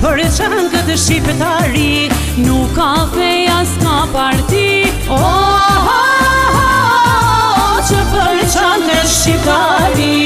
përçan këtë shqiptari, nuk ka feja s'ka parti. Që përçan këtë shqiptari.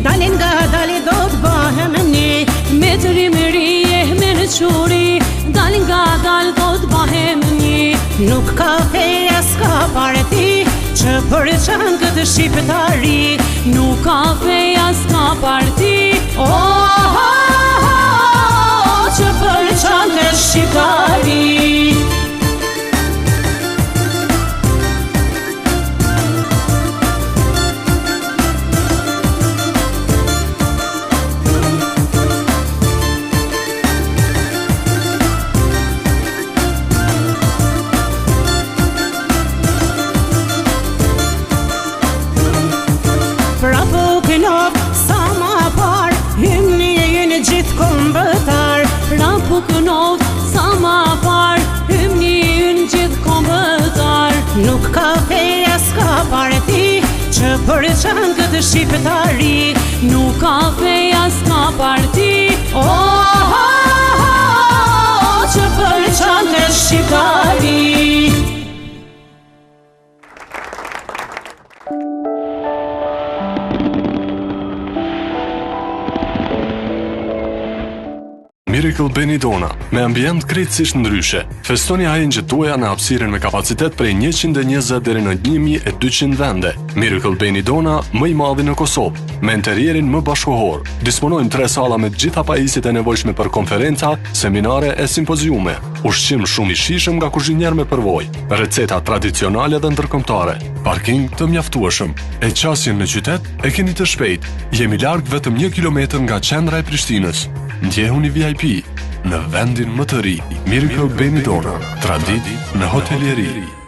Dalin nga dali do t'bahem një, me të rimërie me në quri, dalin nga dal do t'bahem një. Nuk ka feja s'ka parti, që përçan këtë shqiptari, nuk ka feja s'ka parti. Që përçan këtë shqiptari. Prapo kënov, sa ma par, hymni e jeni gjithë kombëtar. Prapo kënov, sa ma par, hymni e jeni gjithë kombëtar. Nuk ka feja s'ka parti, që përçan këtë shqiptari, nuk ka feja s'ka parti. Që përçan këtë shqiptari. Miracle Benidorm, me ambient krejtësisht ndryshe. Festoni hajnxhet tuaja në hapësirën me kapacitet prej 120 deri në 1200 vende. Miracle Benidorm, më i madhi në Kosovë, me interierin më bashkohor. Disponojmë 3 salla me të gjitha pajisjet e nevojshme për konferenca, seminare e simpoziume. Ushqim shumë i shijshëm nga kuzhinier me përvojë, receta tradicionale dhe ndërkombëtare. Parking të mjaftueshëm. E qasjen në qytet e keni të shpejt. Jemi larg vetëm 1 kilometër nga qendra e Prishtinës. Ndjehuni VIP në vendin më të ri. Miracle Benidorm, tradit në hoteljeri.